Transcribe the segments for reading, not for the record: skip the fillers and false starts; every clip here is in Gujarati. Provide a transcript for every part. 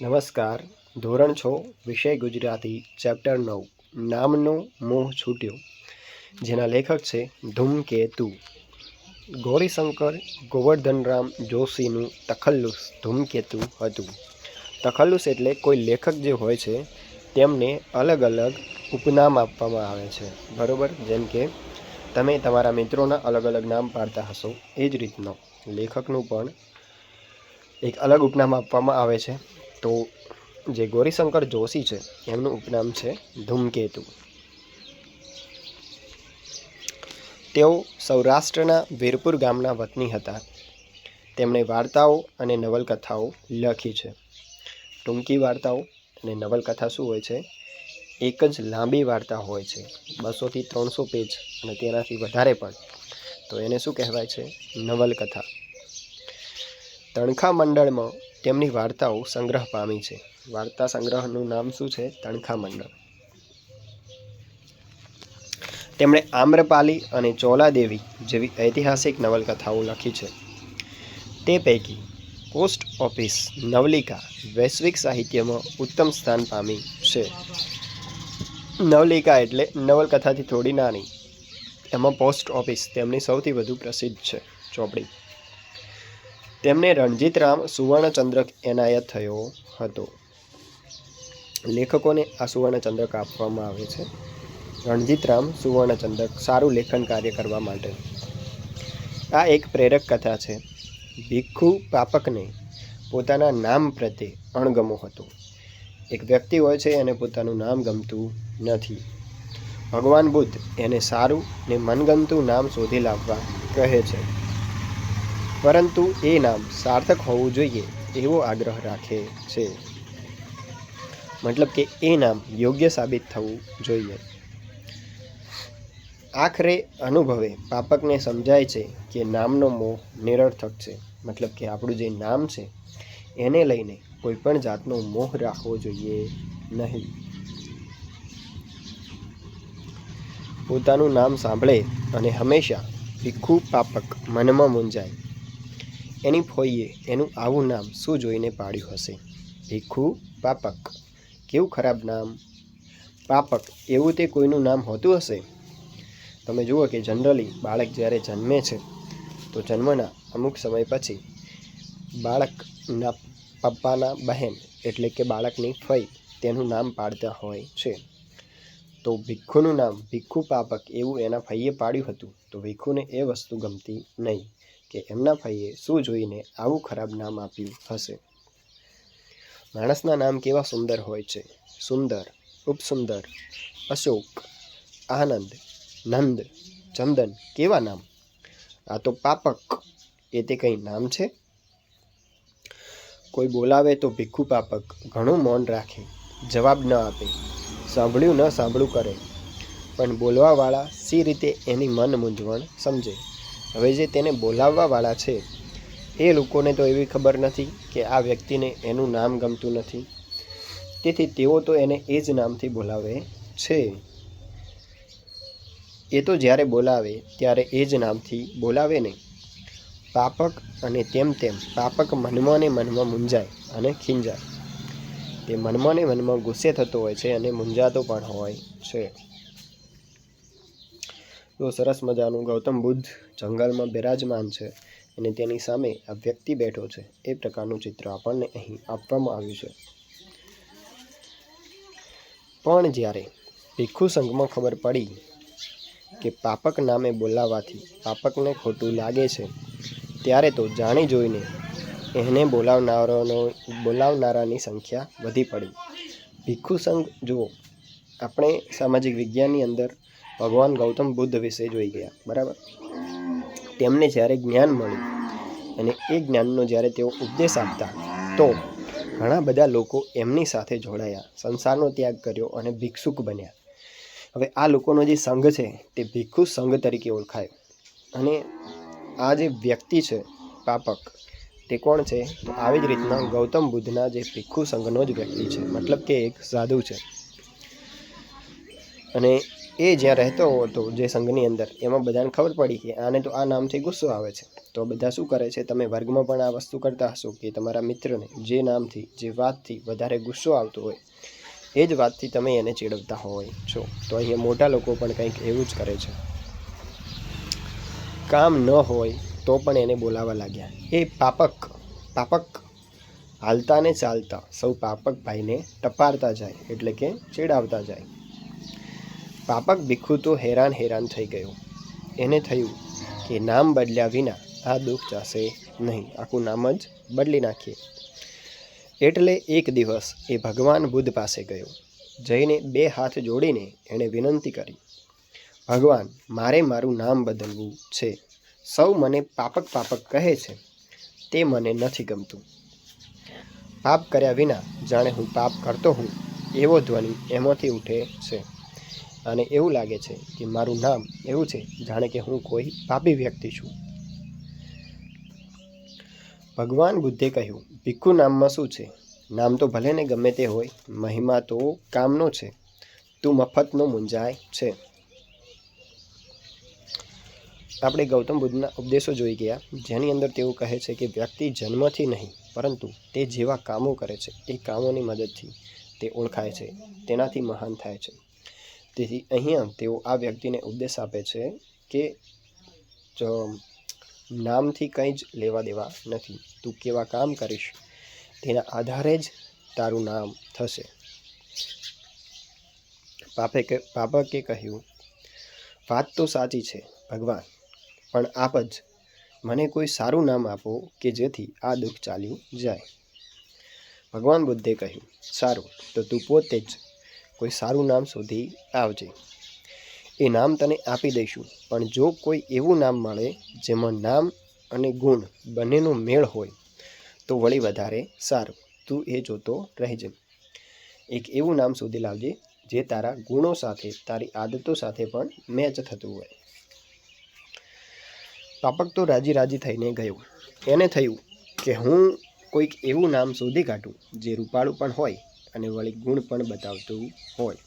નમસ્કાર. ધોરણ 6 વિષય ગુજરાતી ચેપ્ટર 9 નામનો મોહ છૂટ્યો, જેના લેખક છે ધૂમકેતુ. ગૌરીશંકર ગોવર્ધનરામ જોશીનું તખલ્લુસ ધૂમકેતુ હતું. તખલ્લુસ એટલે કોઈ લેખક જે હોય છે તેમને અલગ અલગ ઉપનામ આપવામાં આવે છે, બરાબર. જેમ કે તમે તમારા મિત્રોના અલગ અલગ નામ પાડતા હશો, એ જ રીતનો લેખકનું પણ એક અલગ ઉપનામ આપવામાં આવે છે. તો જે ગૌરીશંકર જોશી છે એમનું ઉપનામ છે ધૂમકેતુ. તેઓ સૌરાષ્ટ્રના વીરપુર ગામના વતની હતા. તેમણે વાર્તાઓ અને નવલકથાઓ લખી છે. ટૂંકી વાર્તાઓ અને નવલકથા શું હોય છે? એક જ લાંબી વાર્તા હોય છે, 200 થી 300 પેજ અને તેનાથી વધારે પણ, તો એને શું કહેવાય છે? નવલકથા. તણખા મંડળમાં તેમની વાર્તાઓ સંગ્રહ પામી છે. વાર્તા સંગ્રહનું નામ શું છે? તણખા મંડળ. તેમણે આમ્રપાલી અને ચોલાદેવી જેવી ઐતિહાસિક નવલકથાઓ લખી છે. તે પૈકી પોસ્ટ ઓફિસ નવલિકા વૈશ્વિક સાહિત્યમાં ઉત્તમ સ્થાન પામી છે. નવલિકા એટલે નવલકથાથી થોડી નાની, એમાં પોસ્ટ ઓફિસ તેમની સૌથી વધુ પ્રસિદ્ધ છે ચોપડી. તેમને રણજીતરામ સુવર્ણચંદ્રક એનાયત થયો હતો. લેખકોને આ સુવર્ણચંદ્રક આપવામાં આવે છે. રણજીતરામ સુવર્ણચંદ્રક સારું લેખન કાર્ય કરવા માટે. આ એક પ્રેરક કથા છે. ભિક્ષુ પાપકને પોતાના નામ પ્રત્યે અણગમો હતો. એક વ્યક્તિ હોય છે એને પોતાનું નામ ગમતું નથી. ભગવાન બુદ્ધ એને સારું ને મનગમતું નામ શોધી લાવવા કહે છે, પરંતુ એ નામ સાર્થક હોવું જોઈએ એવો આગ્રહ રાખે છે. મતલબ કે એ નામ યોગ્ય સાબિત થવું જોઈએ. આખરે અનુભવે પાપકને સમજાય છે કે નામનો મોહ નિરર્થક છે. મતલબ કે આપણું જે નામ છે એને લઈને કોઈ પણ જાતનો મોહ રાખવો જોઈએ નહીં. પોતાનું નામ સાંભળે અને હંમેશા ભિક્ષુ પાપક મનમાં મૂંઝાય. એની ફોઈએ એનું આવું નામ શું જોઈને પાડ્યું હશે? ભિક્ષુ પાપક, કેવું ખરાબ નામ. પાપક, એવું તે કોઈનું નામ હોતું હશે? તમે જુઓ કે જનરલી બાળક જ્યારે જન્મે છે તો જન્મના અમુક સમય પછી બાળકના પપ્પાના બહેન એટલે કે બાળકની ફઈ તેનું નામ પાડતા હોય છે. તો ભિક્ષુનું નામ ભિક્ષુ પાપક એવું એના ફઈએ પાડ્યું હતું. તો ભિક્ષુને એ વસ્તુ ગમતી નહીં કે એમના ફઈએ શું જોઈને આવું ખરાબ નામ આપ્યું હશે. માણસના નામ કેવા સુંદર હોય છે. સુંદર, ઉપસુંદર, અશોક, આનંદ, નંદ, ચંદન, કેવા નામ. આ તો પાપક, એ તે કંઈ નામ છે? કોઈ બોલાવે તો ભિક્ષુ પાપક ઘણું મૌન રાખે, જવાબ ન આપે, સાંભળ્યું ન સાંભળું કરે. પણ બોલવાવાળા સી રીતે એની મન મૂંઝવણ સમજે. હવે જે તેને બોલાવવાવાળા છે એ લોકોને તો એવી ખબર નથી કે આ વ્યક્તિને એનું નામ ગમતું નથી, તેથી તેઓ તો એને એ જ નામથી બોલાવે છે. એ તો જ્યારે બોલાવે ત્યારે એ જ નામથી બોલાવે ને. પાપક અને તેમ પાપક મનમાં ને મનમાં મૂંઝાય અને ખીંજાય. તે મનમાં ને મનમાં ગુસ્સે થતો હોય છે અને મૂંઝાતો પણ હોય છે. તો સરસ મજાનું ગૌતમ બુદ્ધ જંગલમાં બિરાજમાન છે અને તેની સામે આ વ્યક્તિ બેઠો છે, એ પ્રકારનું ચિત્ર આપણને અહીં આપવામાં આવ્યું છે. પણ જ્યારે ભિક્ષુ સંઘમાં ખબર પડી કે પાપક નામે બોલાવવાથી પાપકને ખોટું લાગે છે, ત્યારે તો જાણી જોઈને એને બોલાવનારાની સંખ્યા વધી પડી. ભિક્ષુ સંઘ જુઓ, આપણે સામાજિક વિજ્ઞાનની અંદર ભગવાન ગૌતમ બુદ્ધ વિશે જોઈ ગયા, બરાબર. તેમને જ્યારે જ્ઞાન મળ્યું અને એ જ્ઞાનનો જ્યારે તેઓ ઉપદેશ આપતા તો ઘણા બધા લોકો એમની સાથે જોડાયા, સંસારનો ત્યાગ કર્યો અને ભિક્ષુક બન્યા. હવે આ લોકોનો જે સંઘ છે તે ભિક્ષુ સંઘ તરીકે ઓળખાયો. અને આ જે વ્યક્તિ છે પાપક, તે કોણ છે? તો આવી જ રીતના ગૌતમ બુદ્ધના જે ભિક્ષુ સંઘનો જ વ્યક્તિ છે, મતલબ કે એક સાધુ છે. અને એ જ્યાં રહેતો હતો જે સંઘની અંદર, એમાં બધાને ખબર પડી કે આને તો આ નામથી ગુસ્સો આવે છે. તો બધા શું કરે છે, તમે વર્ગમાં પણ આ વસ્તુ કરતા હશો કે તમારા મિત્રને જે નામથી, જે વાતથી વધારે ગુસ્સો આવતો હોય એ જ વાતથી તમે એને ચીડવતા હોય છો. તો અહીંયા મોટા લોકો પણ કંઈક એવું જ કરે છે. કામ ન હોય તો પણ એને બોલાવવા લાગ્યા, એ પાપક. પાપક હાલતા ને ચાલતા સૌ પાપક ભાઈને ટપારતા જાય, એટલે કે ચીડાવતા જાય. પાપક ભીખુ તો હેરાન થઈ ગયો. એને થયું કે નામ બદલ્યા વિના આ દુઃખ જશે નહીં, આખું નામ જ બદલી નાખીએ. એટલે એક દિવસ એ ભગવાન બુદ્ધ પાસે ગયો. જઈને 2 હાથ જોડીને એણે વિનંતી કરી, ભગવાન, મારે મારું નામ બદલવું છે. સૌ મને પાપક પાપક કહે છે, તે મને નથી ગમતું. પાપ કર્યા વિના જાણે હું પાપ કરતો હું એવો ધ્વનિ એમાંથી ઉઠે છે, અને એવું લાગે છે કે મારું નામ એવું છે જાણે કે હું કોઈ પાપી વ્યક્તિ છું. ભગવાન બુદ્ધે કહ્યું, ભીખુ, નામમાં શું છે? નામ તો ભલે ને ગમે તે હોય, મહિમા તો કામનો છે. તું મફતનો મૂંઝાય છે. આપણે ગૌતમ બુદ્ધના ઉપદેશો જોઈ ગયા, જેની અંદર તેઓ કહે છે કે વ્યક્તિ જન્મથી નહીં, પરંતુ તે જેવા કામો કરે છે એ કામોની મદદથી તે ઓળખાય છે, તેનાથી મહાન થાય છે. તેથી અહીંયા તેઓ આ વ્યક્તિને ઉપદેશ આપે છે કે નામથી કંઈ જ લેવા દેવા નથી. તું કેવા કામ કરીશ તેના આધારે જ તારું નામ થશે. પાપકે કહ્યું, વાત તો સાચી છે ભગવાન, પણ આપ જ મને કોઈ સારું નામ આપો કે જેથી આ દુઃખ ચાલ્યું જાય. ભગવાન બુદ્ધે કહ્યું, સારું, તો તું પોતે જ કોઈ સારું નામ શોધી આવજે. એ નામ તને આપી દઈશું, પણ જો કોઈ એવું નામ મળે જેમાં નામ અને ગુણ બંનેનો મેળ હોય તો વળી વધારે સારું. તું એ જોતો રહેજે. એક એવું નામ શોધી લાવજે જે તારા ગુણો સાથે, તારી આદતો સાથે પણ મેચ થતું હોય. પાપક તો રાજી થઈને ગયો. એને થયું કે હું કોઈક એવું નામ શોધી કાઢું જે રૂપાળું પણ હોય અને વળી ગુણ પણ બતાવતું હોય.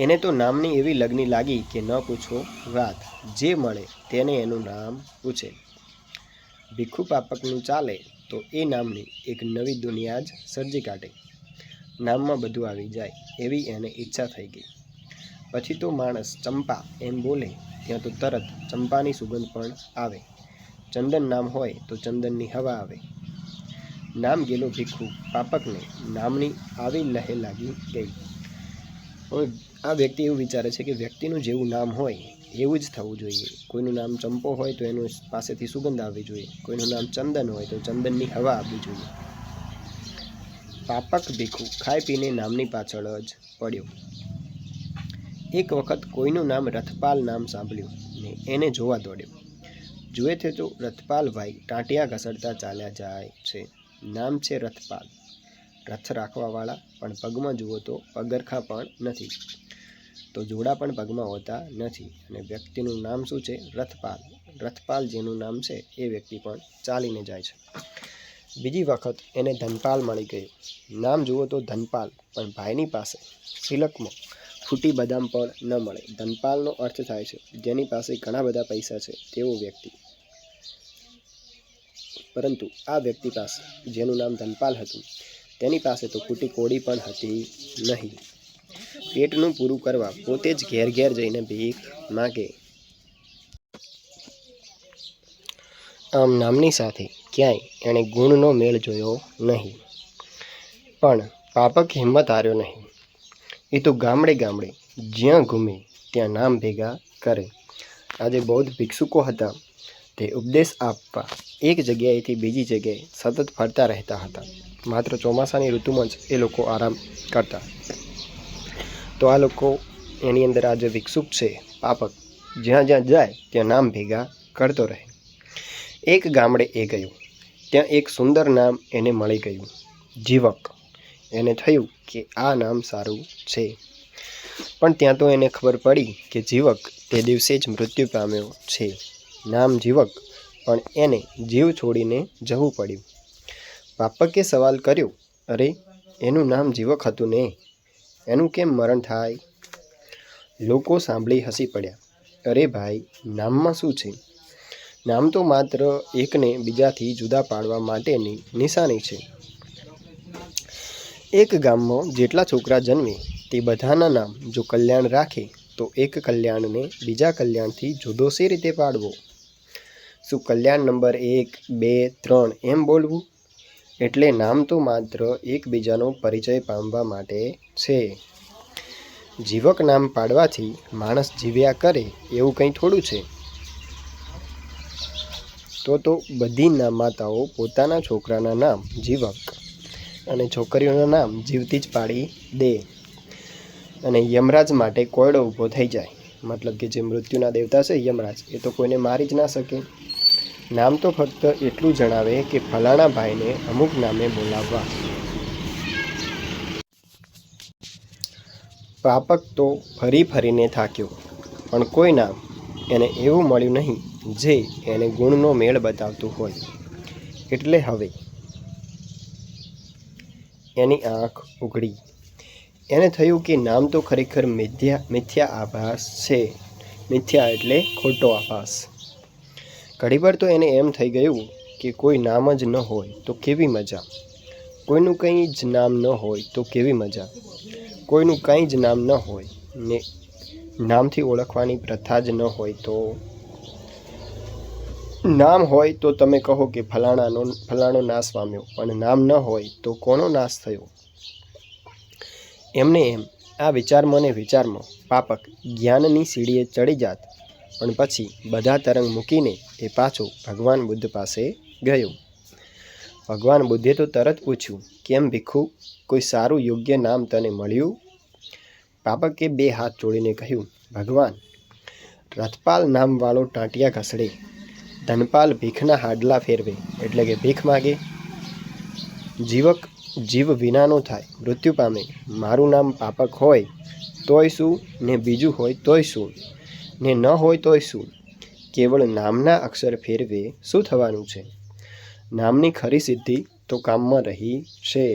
એને તો નામની એવી લગ્ની લાગી કે ન પૂછો વાત. જે મળે તેને એનું નામ પૂછે. ભીખુ પાપકનું ચાલે તો એ નામની એક નવી દુનિયા જ સર્જી કાઢે. નામમાં બધું આવી જાય એવી એને ઈચ્છા થઈ ગઈ. પછી તો માણસ ચંપા એમ બોલે ત્યાં તો તરત ચંપાની સુગંધ પણ આવે. ચંદન નામ હોય તો ચંદનની હવા આવે. નામ ગેલો ભીખુ પાપકને નામની આવી લહે લાગી ગઈ. આ વ્યક્તિ એવું વિચારે છે કે વ્યક્તિનું જેવું નામ હોય એવું જ થવું જોઈએ. કોઈનું નામ ચંપો હોય તો એનું પાસેથી સુગંધ આવવી જોઈએ. કોઈનું નામ ચંદન હોય તો ચંદનની હવા આવવી જોઈએ. પાપક ભીખુ ખાઈ પીને નામની પાછળ જ પડ્યો. એક વખત કોઈનું નામ રથપાલ નામ સાંભળ્યું ને એને જોવા દોડ્યો. જુએ છે તો રથપાલભાઈ ટાંટિયા ઘસડતા ચાલ્યા જાય છે. નામ છે રથપાલ. રથ રાખવાવાળા, પણ પગમાં જુઓ તો પગરખા પણ નથી, તો જોડા પણ પગમાં હોતા નથી. અને વ્યક્તિનું નામ શું છે? રથપાલ. રથપાલ જેનું નામ છે એ વ્યક્તિ પણ ચાલીને જાય છે. બીજી વખત એને ધનપાલ મળી ગયું. નામ જુઓ તો ધનપાલ, પણ ભાઈની પાસે સિલકમાં ફૂટી બદામ પણ ન મળે. ધનપાલનો અર્થ થાય છે જેની પાસે ઘણા બધા પૈસા છે તેવો વ્યક્તિ. પરંતુ આ વ્યક્તિ પાસે, જેનું નામ ધનપાલ હતું, તેની પાસે તો ફૂટી કોડી પણ હતી નહીં. પેટનું પૂરું કરવા પોતે જ ઘેર ઘેર જઈને ભીખ માગે. આમ નામની સાથે ક્યાંય એણે ગુણનો મેળ જોયો નહીં. પણ પાપક હિંમત હાર્યો નહીં. એ તો ગામડે ગામડે જ્યાં ઘૂમે ત્યાં નામ ભેગા કરે. આજે બૌદ્ધ ભિક્ષુકો હતા તે ઉપદેશ આપવા એક જગ્યાએથી બીજી જગ્યાએ સતત ફરતા રહેતા હતા. માત્ર ચોમાસાની ઋતુમાં જ એ લોકો આરામ કરતા. તો આ લોકો એની અંદર આ જે ભિક્ષુક છે પાપક, જ્યાં જ્યાં જાય ત્યાં નામ ભેગા કરતો રહે. એક ગામડે એ ગયો. ત્યાં એક સુંદર નામ એને મળી ગયું, જીવક. એને થયું કે આ નામ સારું છે. પણ ત્યાં તો એને ખબર પડી કે જીવક તે દિવસે જ મૃત્યુ પામ્યો છે. નામ જીવક, પણ એને જીવ છોડીને જવું પડ્યું. પાપકે સવાલ કર્યો, અરે, એનું નામ જીવક હતું ને, એનું કેમ મરણ થાય? લોકો સાંભળી હસી પડ્યા. અરે ભાઈ, નામમાં શું છે? નામ તો માત્ર એકને બીજાથી જુદા પાડવા માટેની નિશાની છે. એક ગામમાં જેટલા છોકરા જન્મે તે બધાના નામ જો કલ્યાણ રાખે તો એક કલ્યાણને બીજા કલ્યાણથી જુદો શી રીતે પાડવો? શું કલ્યાણ નંબર 1, 2, 3 એમ બોલવું? એટલે નામ તો માત્ર એકબીજાનો પરિચય પામવા માટે છે. જીવક નામ પાડવાથી માણસ જીવ્યા કરે એવું કંઈ થોડું છે. તો બધી માતાઓ પોતાના છોકરાના નામ જીવક અને છોકરીઓના નામ જીવતી જ પાડી દે અને યમરાજ માટે કોયડો ઊભો થઈ જાય. મતલબ કે જે મૃત્યુના દેવતા છે યમરાજ, એ તો કોઈને મારી જ ના શકે. નામ તો ફક્ત એટલું જણાવે કે ફલાણા ભાઈને અમુક નામે બોલાવવા. પાપક તો ફરી ફરીને થાક્યો, પણ કોઈ નામ એને એવું મળ્યું નહીં જે એને ગુણનો મેળ બતાવતું હોય. એટલે હવે એની આંખ ઉઘડી. એને થયું કે નામ તો ખરેખર મિથ્યા આભાસ છે. મિથ્યા એટલે ખોટો આભાસ. ઘણીવાર તો એને એમ થઈ ગયું કે કોઈ નામ જ ન હોય તો કેવી મજા. કોઈનું કંઈ જ નામ ન હોય તો કેવી મજા. કોઈનું કંઈ જ નામ ન હોય ને નામથી ઓળખવાની પ્રથા જ ન હોય તો. નામ હોય તો તમે કહો કે ફલાણો નાશ પામ્યો, પણ નામ ન હોય તો કોનો નાશ થયો? એમને એમ આ વિચારમાં ને વિચારમાં પાપક જ્ઞાનની સીડીએ ચડી જાત, પણ પછી બધા તરંગ મૂકીને એ પાછો ભગવાન બુદ્ધ પાસે ગયો. ભગવાન બુદ્ધે તો તરત પૂછ્યું, કેમ ભીખુ, કોઈ સારું યોગ્ય નામ તને મળ્યું? પાપકે 2 હાથ જોડીને કહ્યું, ભગવાન, રથપાલ નામવાળો ટાંટિયા ઘસડે, ધનપાલ ભીખના હાડલા ફેરવે, એટલે કે ભીખ માગે. જીવક જીવ વિનાનો થાય, મૃત્યુ પામે. મારું નામ પાપક હોય તોય શું, ને બીજું હોય તોય શું, ને ન હોય તોય શું? કેવળ નામના અક્ષર ફેરવે શું થવાનું છે? નામની ખરી સિદ્ધિ તો કામમાં રહી છે.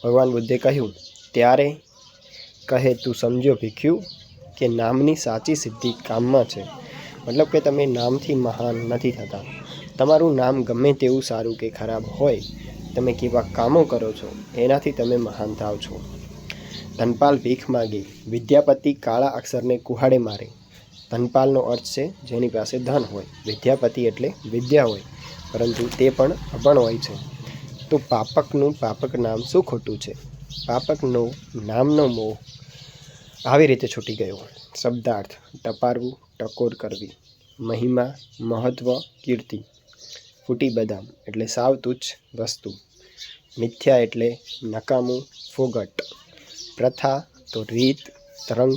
ભગવાન બુદ્ધે કહ્યું, ત્યારે કહે તું સમજ્યો ભીખ્યું કે નામની સાચી સિદ્ધિ કામમાં છે. મતલબ કે તમે નામથી મહાન નથી થતા. તમારું નામ ગમે તેવું સારું કે ખરાબ હોય, તમે કેવા કામો કરો છો એનાથી તમે મહાન થાવ છો. ધનપાલ ભીખ માગે, વિદ્યાપતિ કાળા અક્ષરને કુહાડે મારે. ધનપાલનો અર્થ છે જેની પાસે ધન હોય, વિદ્યાપતિ એટલે વિદ્યા હોય, પરંતુ તે પણ અભણ હોય છે. તો પાપકનું પાપક નામ શું ખોટું છે? પાપકનો નામનો મોહ આવી રીતે છૂટી ગયો. શબ્દાર્થ: ટપારવું, ટકોર કરવી. મહિમા, મહત્વ, કીર્તિ. ફૂટી બદામ એટલે સાવ તુચ્છ વસ્તુ. મિથ્યા એટલે નકામું, ફોગટ. પ્રથા તો રીત, તરંગ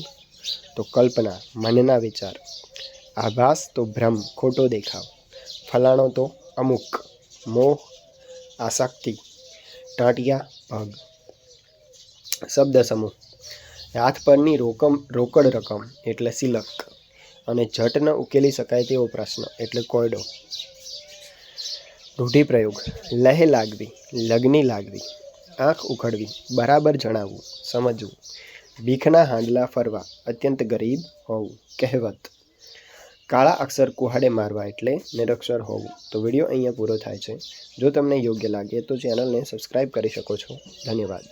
તો કલ્પના, મનના વિચાર. આભાસ તો ભ્રમ, ખોટો દેખાવ. ફલાણો તો અમુક, મોહ, આસક્તિ. ટાંટિયા, ભગ. શબ્દ સમૂહ: હાથ પરની રોકડ રકમ એટલે સિલક, અને ઝટ ન ઉકેલી શકાય તેવો પ્રશ્ન એટલે કોયડો. રૂઢિપ્રયોગ: લહે લાગવી, લગની લાગવી. આંખ ઉઘડવી, બરાબર જણાવવું, સમજવું. ભીખના હાંડલા ફરવા, અત્યંત ગરીબ હોવું. કહેવત: કાળા અક્ષર કુહાડે મારવા એટલે નિરક્ષર હોવું. તો વિડીયો અહીંયા પૂરો થાય છે. જો તમને યોગ્ય લાગે તો ચેનલને સબસ્ક્રાઈબ કરી શકો છો. ધન્યવાદ.